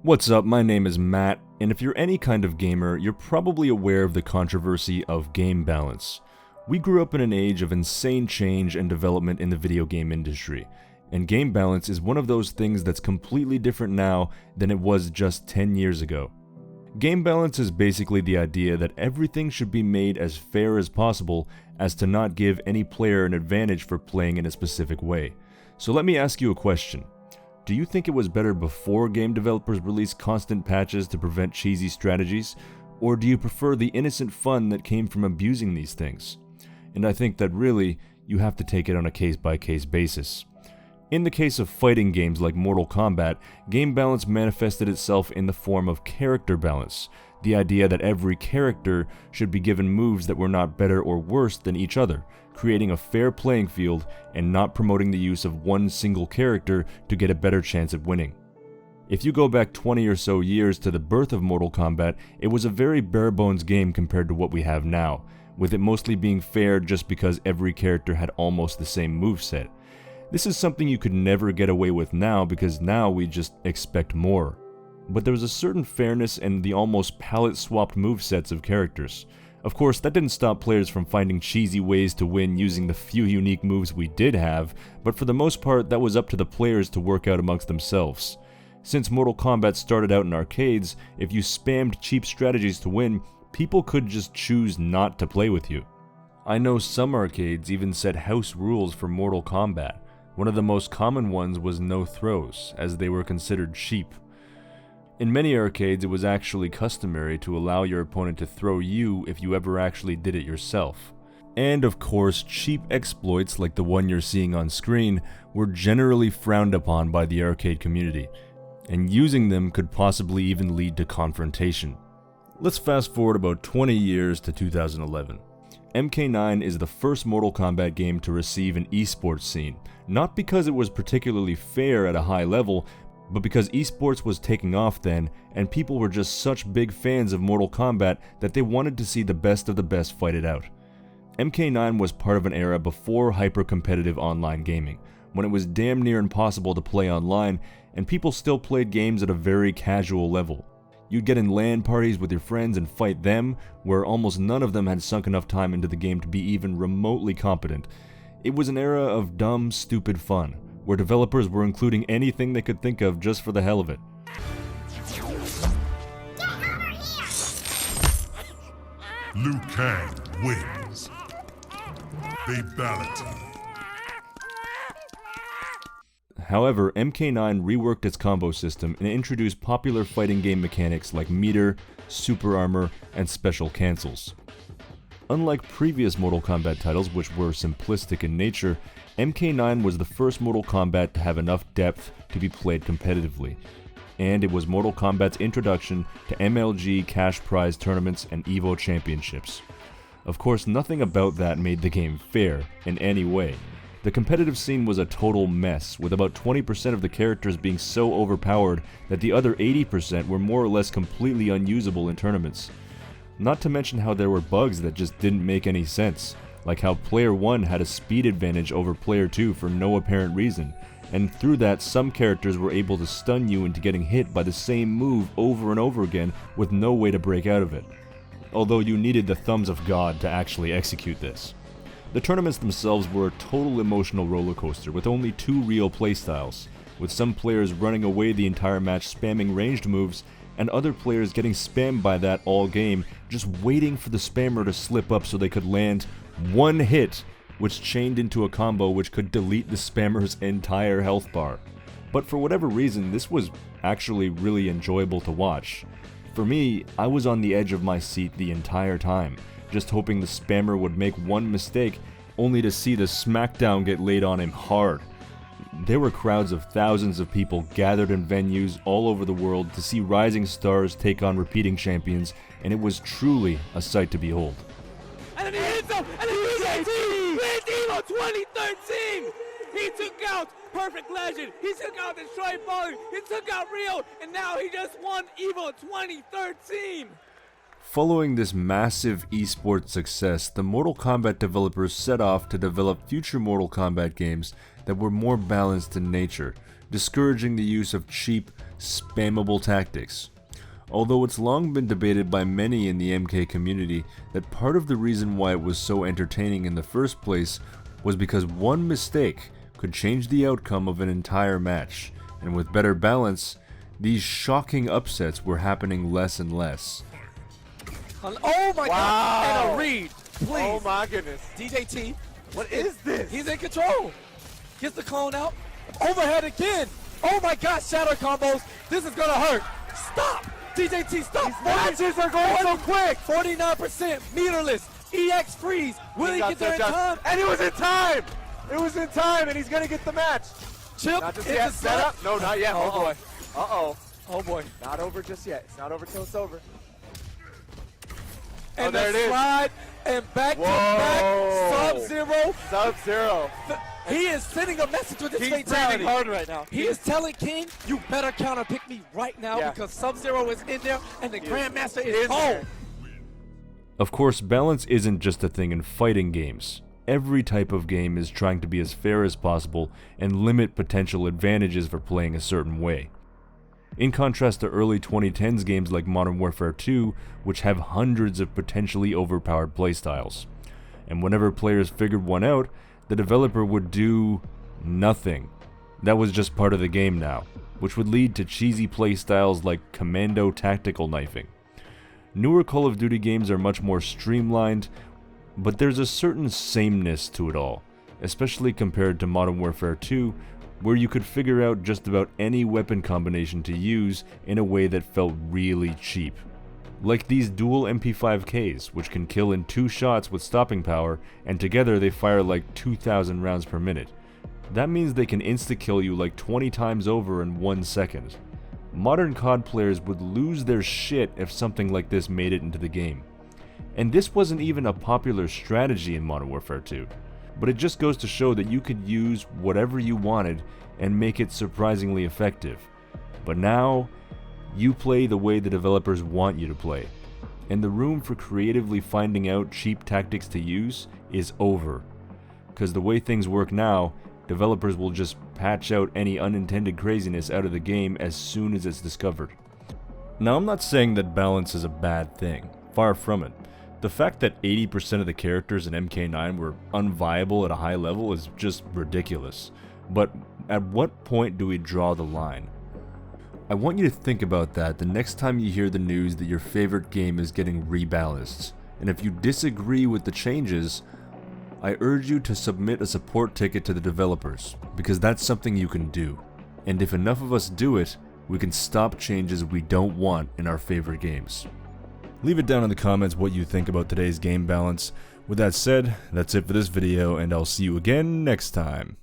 What's up, my name is Matt, and if you're any kind of gamer, you're probably aware of the controversy of game balance. We grew up in an age of insane change and development in the video game industry, and game balance is one of those things that's completely different now than it was just 10 years ago. Game balance is basically the idea that everything should be made as fair as possible as to not give any player an advantage for playing in a specific way. So let me ask you a question. Do you think it was better before game developers released constant patches to prevent cheesy strategies, or do you prefer the innocent fun that came from abusing these things? And I think that really, you have to take it on a case-by-case basis. In the case of fighting games like Mortal Kombat, game balance manifested itself in the form of character balance, the idea that every character should be given moves that were not better or worse than each other, creating a fair playing field and not promoting the use of one single character to get a better chance of winning. If you go back 20 or so years to the birth of Mortal Kombat, it was a very bare-bones game compared to what we have now, with it mostly being fair just because every character had almost the same moveset. This is something you could never get away with now because now we just expect more. But there was a certain fairness in the almost palette-swapped movesets of characters. Of course, that didn't stop players from finding cheesy ways to win using the few unique moves we did have, but for the most part that was up to the players to work out amongst themselves. Since Mortal Kombat started out in arcades, if you spammed cheap strategies to win, people could just choose not to play with you. I know some arcades even set house rules for Mortal Kombat. One of the most common ones was no throws, as they were considered cheap. In many arcades, it was actually customary to allow your opponent to throw you if you ever actually did it yourself. And of course, cheap exploits like the one you're seeing on screen were generally frowned upon by the arcade community, and using them could possibly even lead to confrontation. Let's fast forward about 20 years to 2011. MK9 is the first Mortal Kombat game to receive an esports scene, not because it was particularly fair at a high level, but because esports was taking off then, and people were just such big fans of Mortal Kombat that they wanted to see the best of the best fight it out. MK9 was part of an era before hyper-competitive online gaming, when it was damn near impossible to play online, and people still played games at a very casual level. You'd get in LAN parties with your friends and fight them, where almost none of them had sunk enough time into the game to be even remotely competent. It was an era of dumb, stupid fun, where developers were including anything they could think of just for the hell of it. Liu Kang wins. Fatality. However, MK9 reworked its combo system and introduced popular fighting game mechanics like meter, super armor, and special cancels. Unlike previous Mortal Kombat titles, which were simplistic in nature, MK9 was the first Mortal Kombat to have enough depth to be played competitively, and it was Mortal Kombat's introduction to MLG cash prize tournaments and EVO championships. Of course, nothing about that made the game fair in any way. The competitive scene was a total mess, with about 20% of the characters being so overpowered that the other 80% were more or less completely unusable in tournaments. Not to mention how there were bugs that just didn't make any sense, like how Player 1 had a speed advantage over Player 2 for no apparent reason, and through that some characters were able to stun you into getting hit by the same move over and over again with no way to break out of it. Although you needed the thumbs of God to actually execute this. The tournaments themselves were a total emotional roller coaster with only two real playstyles, with some players running away the entire match spamming ranged moves, and other players getting spammed by that all game, just waiting for the spammer to slip up so they could land one hit, which chained into a combo which could delete the spammer's entire health bar. But for whatever reason, this was actually really enjoyable to watch. For me, I was on the edge of my seat the entire time, just hoping the spammer would make one mistake, only to see the smackdown get laid on him hard. There were crowds of thousands of people gathered in venues all over the world to see rising stars take on repeating champions, and it was truly a sight to behold. And then he hits him, and then he wins EVO 2013! He took out Perfect Legend, he took out Destroy Baller, he took out Rio, and now he just won EVO 2013! Following this massive esports success, the Mortal Kombat developers set off to develop future Mortal Kombat games that were more balanced in nature, discouraging the use of cheap, spammable tactics. Although it's long been debated by many in the MK community that part of the reason why it was so entertaining in the first place was because one mistake could change the outcome of an entire match, and with better balance, these shocking upsets were happening less and less. Oh my God! And a read, please. Oh my goodness. DJT, What is this? he's in control. Gets the clone out. Overhead again. Oh my God, shadow combos. This is gonna hurt. Stop! DJT, stop! These matches are going so quick. 49%, meterless, EX freeze. Will he get there in time? And it was in time. It was in time, and he's gonna get the match. Chip Not just is yet. the Set up. No, not yet. Oh boy. Uh-oh. Oh boy. Not over just yet. It's not over till it's over. And there the it is. slide and back to Whoa. back. Sub-Zero. Sub-Zero. He is sending a message with his He's fatality. breathing hard right now. He is telling King, you better counter pick me right now Yeah. because Sub-Zero is in there and the He Grandmaster is is home. there. Of course, balance isn't just a thing in fighting games. Every type of game is trying to be as fair as possible and limit potential advantages for playing a certain way. In contrast to early 2010s games like Modern Warfare 2, which have hundreds of potentially overpowered playstyles. And whenever players figured one out, the developer would do nothing. That was just part of the game now, which would lead to cheesy playstyles like commando tactical knifing. Newer Call of Duty games are much more streamlined, but there's a certain sameness to it all, especially compared to Modern Warfare 2, where you could figure out just about any weapon combination to use in a way that felt really cheap. Like these dual MP5Ks, which can kill in 2 shots with stopping power, and together they fire like 2,000 rounds per minute. That means they can insta-kill you like 20 times over in 1 second. Modern COD players would lose their shit if something like this made it into the game. And this wasn't even a popular strategy in Modern Warfare 2. But it just goes to show that you could use whatever you wanted and make it surprisingly effective. But now, you play the way the developers want you to play. And the room for creatively finding out cheap tactics to use is over. Because the way things work now, developers will just patch out any unintended craziness out of the game as soon as it's discovered. Now, I'm not saying that balance is a bad thing. Far from it. The fact that 80% of the characters in MK9 were unviable at a high level is just ridiculous. But at what point do we draw the line? I want you to think about that the next time you hear the news that your favorite game is getting rebalanced. And if you disagree with the changes, I urge you to submit a support ticket to the developers, because that's something you can do. And if enough of us do it, we can stop changes we don't want in our favorite games. Leave it down in the comments what you think about today's game balance. With that said, that's it for this video, and I'll see you again next time.